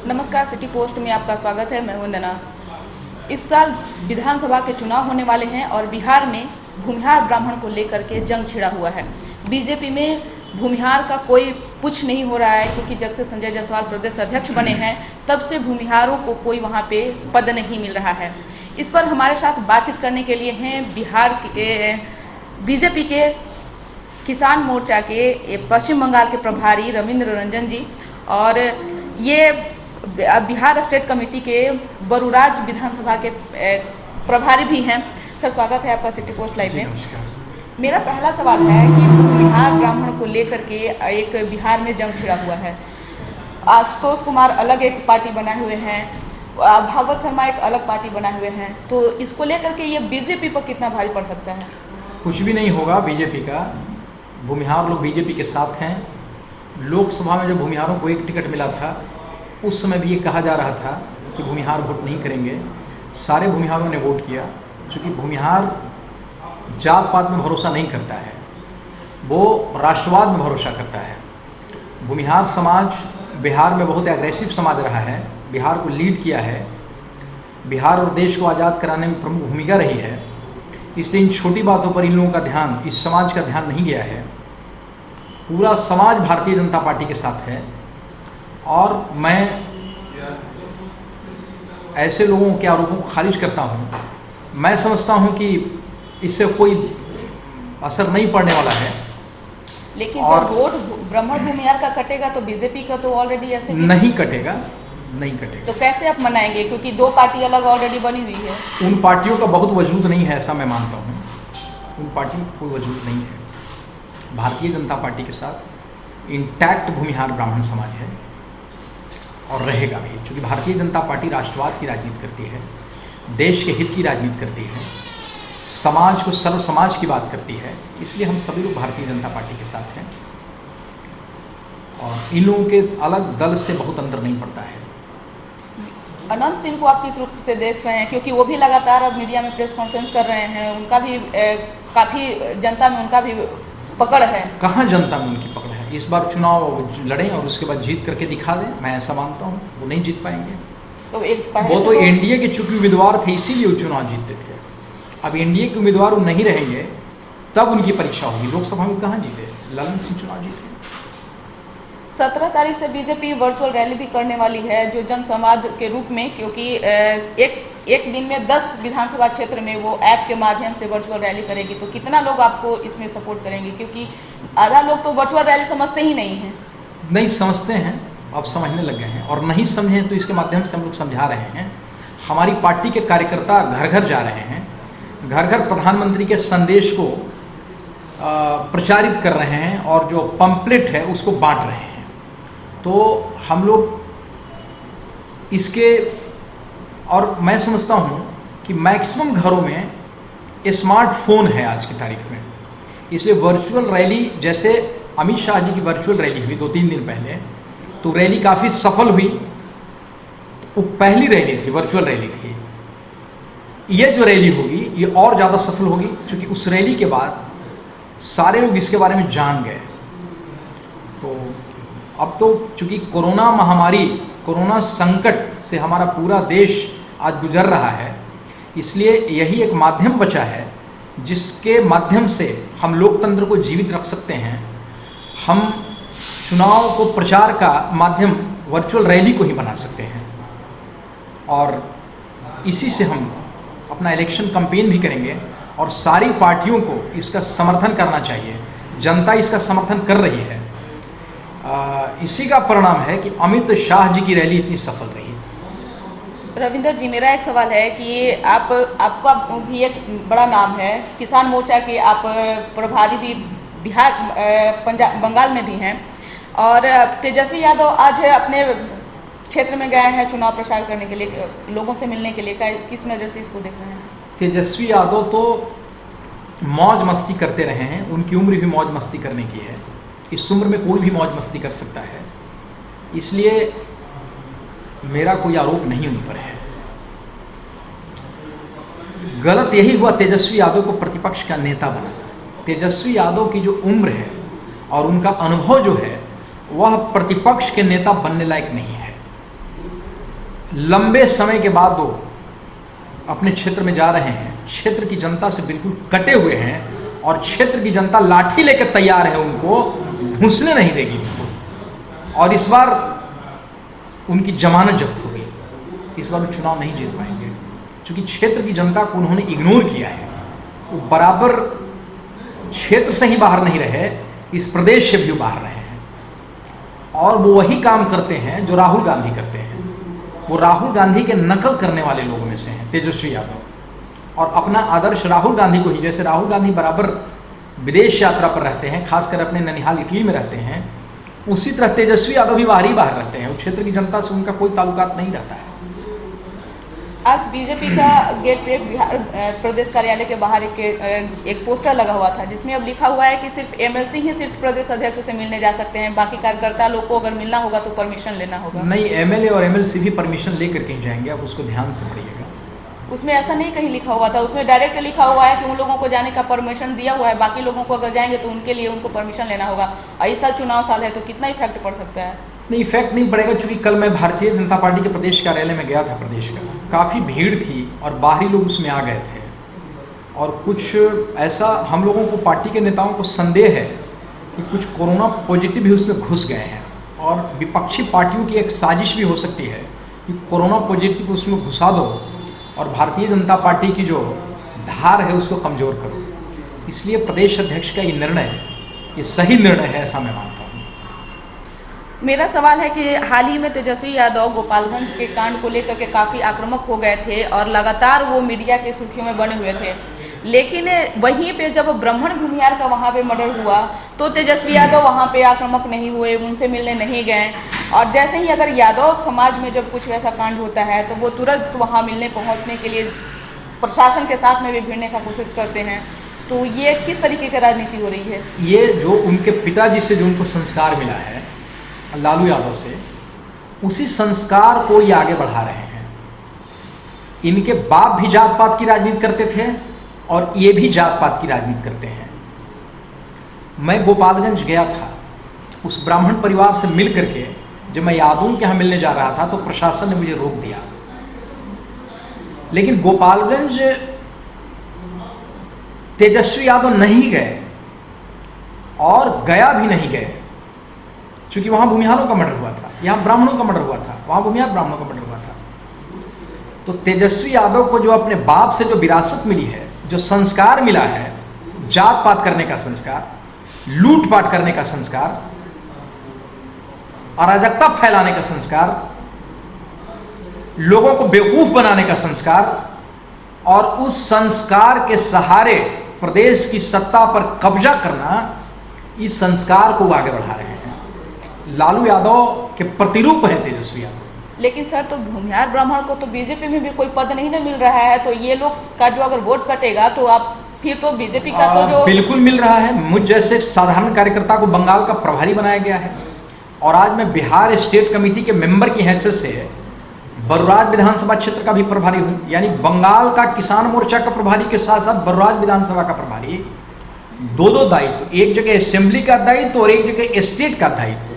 नमस्कार, city post में आपका स्वागत है। मैं वंदना। इस साल विधानसभा के चुनाव होने वाले हैं और बिहार में भूमिहार ब्राह्मण को लेकर के जंग छिड़ा हुआ है। बीजेपी में भूमिहार का कोई पुछ नहीं हो रहा है, क्योंकि जब से संजय जायसवाल प्रदेश अध्यक्ष बने हैं तब से भूमिहारों को कोई वहां पे पद नहीं मिल रहा है। इस पर हमारे साथ बातचीत करने के लिए हैं बिहार के बीजेपी के किसान मोर्चा के पश्चिम बंगाल के प्रभारी रविंद्र रंजन जी, और ये बिहार स्टेट कमेटी के बरूराज विधानसभा के प्रभारी भी हैं। सर, स्वागत है आपका सिटी पोस्ट लाइव में। मेरा पहला सवाल है कि बिहार ब्राह्मण को लेकर के एक बिहार में जंग छिड़ा हुआ है। आशुतोष कुमार अलग एक पार्टी बनाए हुए हैं, भागवत शर्मा एक अलग पार्टी बनाए हुए हैं, तो इसको लेकर के ये बीजेपी पर कितना भारी पड़ सकता है? कुछ भी नहीं होगा बीजेपी का। भूमिहार लोग बीजेपी के साथ हैं। लोकसभा में जब भूमिहारों को एक टिकट मिला था उस समय भी ये कहा जा रहा था कि भूमिहार वोट नहीं करेंगे। सारे भूमिहारों ने वोट किया, क्योंकि भूमिहार जात पात में भरोसा नहीं करता है, वो राष्ट्रवाद में भरोसा करता है। भूमिहार समाज बिहार में बहुत एग्रेसिव समाज रहा है, बिहार को लीड किया है, बिहार और देश को आज़ाद कराने में प्रमुख भूमिका रही है। इसलिए इन छोटी बातों पर इन लोगों का ध्यान, इस समाज का ध्यान नहीं गया है। पूरा समाज भारतीय जनता पार्टी के साथ है, और मैं ऐसे लोगों के आरोपों को खारिज करता हूं। मैं समझता हूं कि इससे कोई असर नहीं पड़ने वाला है। लेकिन जब वोट ब्राह्मण भूमिहार का कटेगा तो बीजेपी का तो ऑलरेडी ऐसे नहीं कटेगा, नहीं कटेगा। तो कैसे आप मनाएंगे, क्योंकि दो पार्टी अलग ऑलरेडी बनी हुई है? उन पार्टियों का बहुत वजूद नहीं है, ऐसा मैं मानता हूँ। उन पार्टियों का कोई वजूद नहीं है। भारतीय जनता पार्टी के साथ इंटैक्ट भूमिहार ब्राह्मण समाज है और रहेगा भी, क्योंकि भारतीय जनता पार्टी राष्ट्रवाद की राजनीति करती है, देश के हित की राजनीति करती है, समाज को सर्व समाज की बात करती है। इसलिए हम सभी लोग भारतीय जनता पार्टी के साथ हैं, और इन लोगों के अलग दल से बहुत अंतर नहीं पड़ता है। अनंत सिंह को आप किस रूप से देख रहे हैं, क्योंकि वो भी लगातार अब मीडिया में प्रेस कॉन्फ्रेंस कर रहे हैं, उनका भी काफ़ी जनता में उनका भी पकड़ है? कहाँ जनता में उनकी पकड़ है? इस बार चुनाव लड़ें और उसके बाद जीत करके दिखा दें, मैं ऐसा मानता हूँ। वो नहीं जीत पाएंगे। तो वो तो एनडीए के चूंकि उम्मीदवार थे, इसीलिए वो चुनाव जीतते थे। अब एनडीए के उम्मीदवार वो नहीं रहेंगे, तब उनकी परीक्षा होगी। लोकसभा में कहाँ जीते? ललन सिंह चुनाव जीते। 17 तारीख से बीजेपी वर्चुअल रैली भी करने वाली है, जो जनसंवाद के रूप में, क्योंकि एक दिन में 10 विधानसभा क्षेत्र में वो ऐप के माध्यम से वर्चुअल रैली करेगी। तो कितना लोग आपको इसमें सपोर्ट करेंगे, क्योंकि आधा लोग तो वर्चुअल रैली समझते ही नहीं हैं? नहीं समझते हैं, अब समझने लग गए हैं, और नहीं समझे तो इसके माध्यम से हम लोग समझा रहे हैं। हमारी पार्टी के कार्यकर्ता घर घर जा रहे हैं, घर घर प्रधानमंत्री के संदेश को प्रचारित कर रहे हैं, और जो पंपलेट है उसको बांट रहे हैं। तो हम लोग इसके, और मैं समझता हूँ कि मैक्सिमम घरों में स्मार्टफोन है आज की तारीख में, इसलिए वर्चुअल रैली, जैसे अमित शाह जी की वर्चुअल रैली हुई 2-3 दिन पहले, तो रैली काफ़ी सफल हुई। वो पहली रैली थी, वर्चुअल रैली थी। ये जो रैली होगी ये और ज़्यादा सफल होगी, क्योंकि उस रैली के बाद सारे लोग इसके बारे में जान गए। तो अब तो चूँकि कोरोना महामारी, कोरोना संकट से हमारा पूरा देश आज गुजर रहा है, इसलिए यही एक माध्यम बचा है जिसके माध्यम से हम लोकतंत्र को जीवित रख सकते हैं। हम चुनाव को प्रचार का माध्यम वर्चुअल रैली को ही बना सकते हैं, और इसी से हम अपना इलेक्शन कैंपेन भी करेंगे, और सारी पार्टियों को इसका समर्थन करना चाहिए। जनता इसका समर्थन कर रही है। इसी का परिणाम है कि अमित शाह जी की रैली इतनी सफल रही। रविंदर जी, मेरा एक सवाल है कि आपका भी एक बड़ा नाम है, किसान मोर्चा के आप प्रभारी भी बिहार, पंजाब, बंगाल में भी हैं, और तेजस्वी यादव आज अपने क्षेत्र में गए हैं चुनाव प्रचार करने के लिए, लोगों से मिलने के लिए। किस नज़र से इसको देख रहे हैं? तेजस्वी यादव तो मौज मस्ती करते रहे हैं, उनकी उम्र भी मौज मस्ती करने की है। इस उम्र में कोई भी मौज मस्ती कर सकता है, इसलिए मेरा कोई आरोप नहीं उन पर है। गलत यही हुआ तेजस्वी यादव को प्रतिपक्ष का नेता बनाना। तेजस्वी यादव की जो उम्र है और उनका अनुभव जो है, वह प्रतिपक्ष के नेता बनने लायक नहीं है। लंबे समय के बाद वो अपने क्षेत्र में जा रहे हैं, क्षेत्र की जनता से बिल्कुल कटे हुए हैं और क्षेत्र की जनता लाठी लेकर तैयार है, उनको घुसने नहीं देगी उनको। और इस बार उनकी जमानत जब्त होगी, इस बार वो चुनाव नहीं जीत पाएंगे क्योंकि क्षेत्र की जनता को उन्होंने इग्नोर किया है। वो बराबर क्षेत्र से ही बाहर नहीं रहे, इस प्रदेश से भी बाहर रहे हैं और वो वही काम करते हैं जो राहुल गांधी करते हैं। वो राहुल गांधी के नकल करने वाले लोगों में से हैं तेजस्वी यादव, और अपना आदर्श राहुल गांधी को ही, जैसे राहुल गांधी बराबर विदेश यात्रा पर रहते हैं, खासकर अपने ननिहाल इटली में रहते हैं, उसी तरह तेजस्वी यादव भी बाहर रहते हैं। उस क्षेत्र की जनता से उनका कोई ताल्लुकात नहीं रहता है। आज बीजेपी का गेट पे बिहार प्रदेश कार्यालय के बाहर एक पोस्टर लगा हुआ था जिसमें अब लिखा हुआ है कि सिर्फ एमएलसी ही सिर्फ प्रदेश अध्यक्ष से मिलने जा सकते हैं, बाकी कार्यकर्ता लोग को अगर मिलना होगा तो परमिशन लेना होगा। नहीं, एमएलए और एमएलसी भी परमिशन लेकर कहीं जाएंगे, आप उसको ध्यान से पढ़िएगा। उसमें ऐसा नहीं कहीं लिखा हुआ था, उसमें डायरेक्ट लिखा हुआ है कि उन लोगों को जाने का परमिशन दिया हुआ है, बाकी लोगों को अगर जाएंगे तो उनके लिए उनको परमिशन लेना होगा। ऐसा चुनाव साल है तो कितना इफेक्ट पड़ सकता है? नहीं, इफेक्ट नहीं पड़ेगा क्योंकि कल मैं भारतीय जनता पार्टी के प्रदेश कार्यालय में गया था, प्रदेश का काफ़ी भीड़ थी और बाहरी लोग उसमें आ गए थे और कुछ ऐसा हम लोगों को, पार्टी के नेताओं को संदेह है कि कुछ कोरोना पॉजिटिव भी उसमें घुस गए हैं और विपक्षी पार्टियों की एक साजिश भी हो सकती है कि कोरोना पॉजिटिव को उसमें घुसा दो और भारतीय जनता पार्टी की जो धार है उसको कमज़ोर करो। इसलिए प्रदेश अध्यक्ष का ये निर्णय, ये सही निर्णय है, ऐसा मैं मानता हूँ। मेरा सवाल है कि हाल ही में तेजस्वी यादव गोपालगंज के कांड को लेकर के काफ़ी आक्रामक हो गए थे और लगातार वो मीडिया की सुर्खियों में बने हुए थे, लेकिन वहीं पे जब ब्राह्मण भूमिहार का वहाँ पे मर्डर हुआ तो तेजस्वी यादव वहाँ पे आक्रामक नहीं हुए, उनसे मिलने नहीं गए। और जैसे ही अगर यादव समाज में जब कुछ वैसा कांड होता है तो वो तुरंत वहाँ मिलने पहुँचने के लिए प्रशासन के साथ में भी भिड़ने का कोशिश करते हैं। तो ये किस तरीके की राजनीति हो रही है? ये जो उनके पिताजी से जो उनको संस्कार मिला है लालू यादव से, उसी संस्कार को ये आगे बढ़ा रहे हैं। इनके बाप भी जात पात की राजनीति करते थे और ये भी जात पात की राजनीति करते हैं। मैं गोपालगंज गया था, उस ब्राह्मण परिवार से मिल करके जब मैं यादव के यहाँ मिलने जा रहा था तो प्रशासन ने मुझे रोक दिया, लेकिन गोपालगंज तेजस्वी यादव नहीं गए और गया भी नहीं गए क्योंकि वहाँ भूमिहारों का मर्डर हुआ था, यहाँ ब्राह्मणों का मर्डर हुआ था, वहाँ भूमिहार ब्राह्मणों का मर्डर हुआ था। तो तेजस्वी यादव को जो अपने बाप से जो विरासत मिली है, जो संस्कार मिला है, जात पात करने का संस्कार, लूटपाट करने का संस्कार, अराजकता फैलाने का संस्कार, लोगों को बेवकूफ बनाने का संस्कार, और उस संस्कार के सहारे प्रदेश की सत्ता पर कब्जा करना, इस संस्कार को आगे बढ़ा रहे हैं। लालू यादव के प्रतिरूप है तेजस्वी यादव। लेकिन सर, तो भूमिहार ब्राह्मण को तो बीजेपी में भी कोई पद नहीं ना मिल रहा है, तो ये लोग का जो अगर वोट कटेगा तो आप फिर तो बीजेपी का तो जो बिल्कुल मिल रहा है। मुझ जैसे साधारण कार्यकर्ता को बंगाल का प्रभारी बनाया गया है और आज मैं बिहार स्टेट कमेटी के मेंबर की हैसियत से बरुराज विधानसभा क्षेत्र का भी प्रभारी हूँ, यानी बंगाल का किसान मोर्चा का प्रभारी के साथ साथ बरुराज विधानसभा का प्रभारी, दो दायित्व, एक जगह असेंबली का दायित्व और एक जगह स्टेट का दायित्व।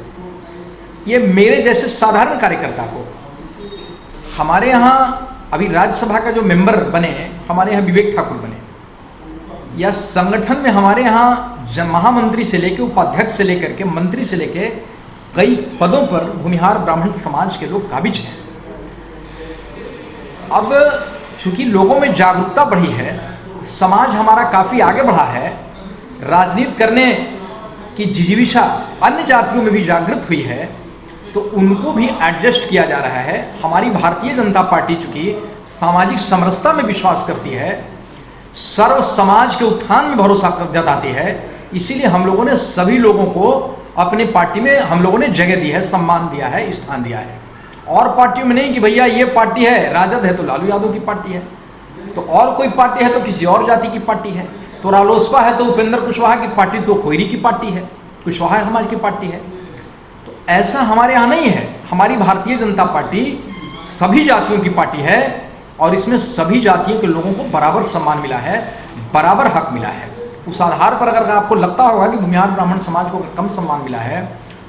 ये मेरे जैसे साधारण कार्यकर्ता को, हमारे यहाँ अभी राज्यसभा का जो मेंबर बने, हमारे यहाँ विवेक ठाकुर बने, या संगठन में हमारे यहाँ महामंत्री से लेकर उपाध्यक्ष से लेकर के मंत्री से लेकर कई पदों पर भूमिहार ब्राह्मण समाज के लोग काबिज हैं। अब चूंकि लोगों में जागरूकता बढ़ी है, समाज हमारा काफ़ी आगे बढ़ा है, राजनीति करने की जिजीविषा अन्य जातियों में भी जागृत हुई है, तो उनको भी एडजस्ट किया जा रहा है। हमारी भारतीय जनता पार्टी चूंकि सामाजिक समरसता में विश्वास करती है, सर्व समाज के उत्थान में भरोसा जताती है, इसीलिए हम लोगों ने सभी लोगों को अपने पार्टी में हम लोगों ने जगह दी है, सम्मान दिया है, स्थान दिया है। और पार्टियों में नहीं कि भैया ये पार्टी है, राजद है तो लालू यादव की पार्टी है, तो और कोई पार्टी है तो किसी और जाति की पार्टी है, तो रालोसपा है तो उपेंद्र कुशवाहा की पार्टी, तो कोयरी की पार्टी है, कुशवाहा समाज की पार्टी है। तो ऐसा हमारे यहाँ नहीं है। हमारी भारतीय जनता पार्टी सभी जातियों की पार्टी है और इसमें सभी जातियों के लोगों को बराबर सम्मान मिला है, बराबर हक मिला है। उस आधार पर अगर आपको लगता होगा कि भूमिहार ब्राह्मण समाज को कम सम्मान मिला है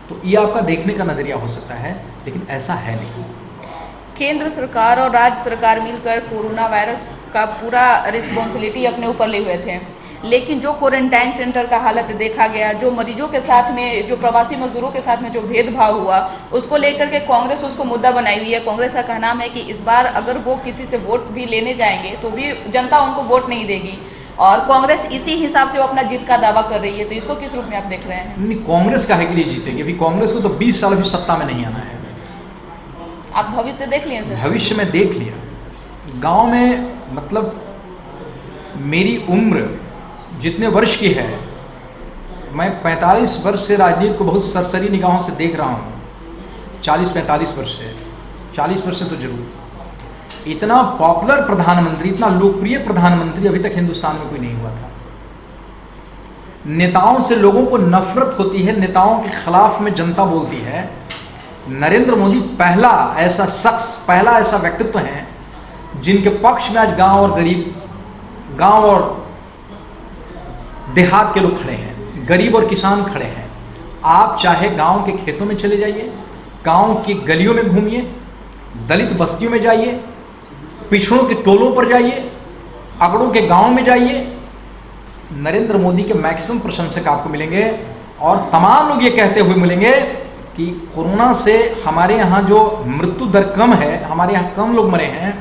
तो ये आपका देखने का नज़रिया हो सकता है, लेकिन ऐसा है नहीं। केंद्र सरकार और राज्य सरकार मिलकर कोरोना वायरस का पूरा रिस्पॉन्सिबिलिटी अपने ऊपर ले हुए थे, लेकिन जो क्वारंटाइन सेंटर का हालत देखा गया, जो मरीजों के साथ में, जो प्रवासी मजदूरों के साथ में जो भेदभाव हुआ, उसको लेकर के कांग्रेस उसको मुद्दा बनाई हुई है। कांग्रेस का कहना है कि इस बार अगर वो किसी से वोट भी लेने जाएंगे तो भी जनता उनको वोट नहीं देगी, और कांग्रेस इसी हिसाब से वो अपना जीत का दावा कर रही है। तो इसको किस रूप में आप देख रहे हैं? नहीं, कांग्रेस काहे के लिए जीतेगी? अभी कांग्रेस को तो 20 साल अभी सत्ता में नहीं आना है। आप भविष्य देख लिए सर? भविष्य में देख लिया। गांव में मतलब मेरी उम्र जितने वर्ष की है, मैं 45 वर्ष से राजनीति को बहुत सरसरी निगाहों से देख रहा हूँ। 40-45 वर्ष से, 40 वर्ष से तो जरूर। इतना पॉपुलर प्रधानमंत्री, इतना लोकप्रिय प्रधानमंत्री अभी तक हिंदुस्तान में कोई नहीं हुआ था। नेताओं से लोगों को नफरत होती है, नेताओं के खिलाफ में जनता बोलती है। नरेंद्र मोदी पहला ऐसा शख्स, पहला ऐसा व्यक्तित्व है जिनके पक्ष में आज गांव और गरीब, गांव और देहात के लोग खड़े हैं, गरीब और किसान खड़े हैं। आप चाहे गांव के खेतों में चले जाइए, गांव की गलियों में घूमिए, दलित बस्तियों में जाइए, पिछड़ों के टोलों पर जाइए, अगड़ों के गांव में जाइए, नरेंद्र मोदी के मैक्सिमम प्रशंसक आपको मिलेंगे। और तमाम लोग ये कहते हुए मिलेंगे कि कोरोना से हमारे यहाँ जो मृत्यु दर कम है, हमारे यहाँ कम लोग मरे हैं,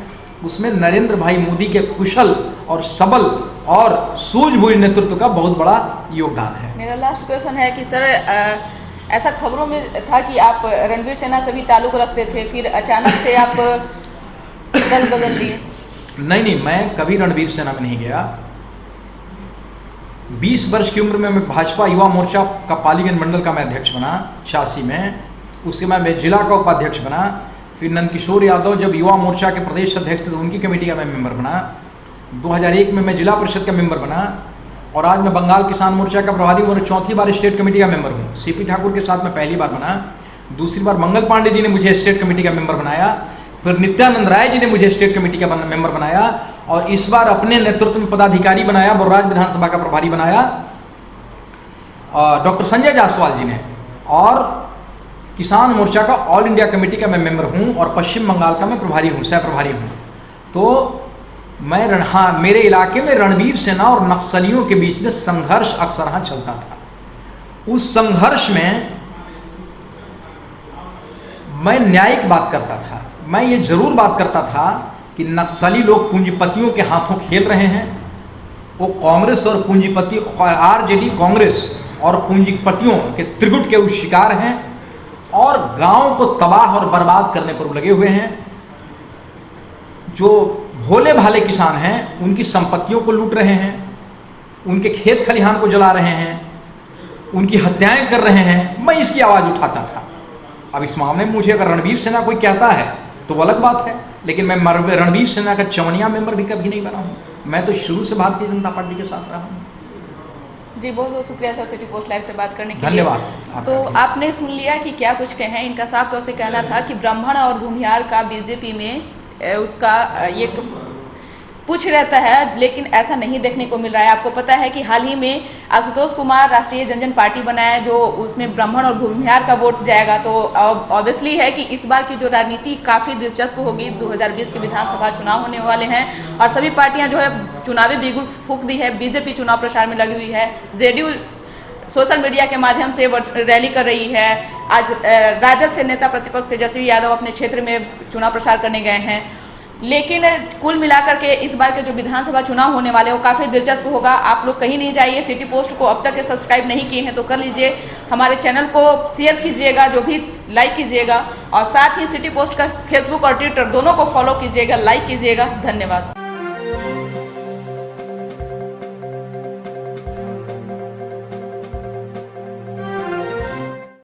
उसमें नरेंद्र भाई मोदी के कुशल और सबल और सूझबूझ नेतृत्व का बहुत बड़ा योगदान है। मेरा लास्ट क्वेश्चन है कि सर, ऐसा खबरों में था कि आप रणवीर सेना से भी ताल्लुक रखते थे, फिर अचानक से आप दल बदल लिए। नहीं, मैं कभी रणवीर सेना में नहीं गया। 20 वर्ष की उम्र में मैं भाजपा युवा मोर्चा का पालीगंज मंडल का मैं अध्यक्ष बना 86 में। उसके बाद मैं जिला का उपाध्यक्ष बना। फिर नंदकिशोर यादव जब युवा मोर्चा के प्रदेश अध्यक्ष थे तो उनकी कमेटी का मैं मेंबर बना। 2001 में मैं जिला परिषद का मेंबर बना, और आज मैं बंगाल किसान मोर्चा का प्रभारी हूँ और 4थी बार स्टेट कमेटी का मेंबर हूँ। सीपी ठाकुर के साथ मैं पहली बार बना, दूसरी बार मंगल पांडे जी ने मुझे स्टेट कमेटी का मेंबर बनाया, फिर नित्यानंद राय जी ने मुझे स्टेट कमेटी का मेंबर बनाया, और इस बार अपने नेतृत्व में पदाधिकारी बनाया, बरराज विधानसभा का प्रभारी बनाया डॉक्टर संजय जायसवाल जी ने, और किसान मोर्चा का ऑल इंडिया कमेटी का मैं मेंबर हूं, और पश्चिम बंगाल का मैं प्रभारी हूं, सह प्रभारी हूं। तो मैं मेरे इलाके में रणवीर सेना और नक्सलियों के बीच में संघर्ष अक्सर चलता था। उस संघर्ष में मैं न्यायिक बात करता था। मैं ये जरूर बात करता था कि नक्सली लोग पूंजीपतियों के हाथों खेल रहे हैं। वो कांग्रेस और पूंजीपति, आरजेडी कांग्रेस और पूंजीपतियों के त्रिगुट के शिकार हैं, और गांव को तबाह और बर्बाद करने पर लगे हुए हैं। जो भोले भाले किसान हैं उनकी संपत्तियों को लूट रहे हैं, उनके खेत खलिहान को जला रहे हैं, उनकी हत्याएं कर रहे हैं। मैं इसकी आवाज़ उठाता था। अब इस मामले में मुझे अगर रणवीर सेना कोई कहता है तो वो अलग बात है, लेकिन मैं रणवीर सेना का चवनिया मेंबर भी कभी नहीं बना हूँ। मैं तो शुरू से भारतीय जनता पार्टी के साथ रहा हूँ। जी, बहुत बहुत शुक्रिया सर सिटी पोस्ट लाइव से बात करने के लिए। धन्यवाद। तो आपने सुन लिया कि क्या कुछ कहें। इनका साफ तौर से कहना था कि ब्राह्मण और भूमिहार का बीजेपी में उसका ये कुछ रहता है, लेकिन ऐसा नहीं देखने को मिल रहा है। आपको पता है कि हाल ही में आशुतोष कुमार राष्ट्रीय जनजन पार्टी बनाया, जो उसमें ब्राह्मण और भूमिहार का वोट जाएगा। तो ऑब्वियसली है कि इस बार की जो राजनीति काफ़ी दिलचस्प होगी। 2020 के विधानसभा चुनाव होने वाले हैं, और सभी पार्टियां जो है चुनावी बिगुल फूंक दी है। बीजेपी चुनाव प्रचार में लगी हुई है, जेडीयू सोशल मीडिया के माध्यम से रैली कर रही है। आज राजद से नेता प्रतिपक्ष तेजस्वी यादव अपने क्षेत्र में चुनाव प्रचार करने गए हैं। लेकिन कुल मिलाकर के इस बार के जो विधानसभा चुनाव होने वाले हैं वो काफ़ी दिलचस्प होगा। आप लोग कहीं नहीं जाइए। सिटी पोस्ट को अब तक सब्सक्राइब नहीं किए हैं तो कर लीजिए। हमारे चैनल को शेयर कीजिएगा, जो भी लाइक कीजिएगा, और साथ ही सिटी पोस्ट का फेसबुक और ट्विटर दोनों को फॉलो कीजिएगा, लाइक कीजिएगा। धन्यवाद।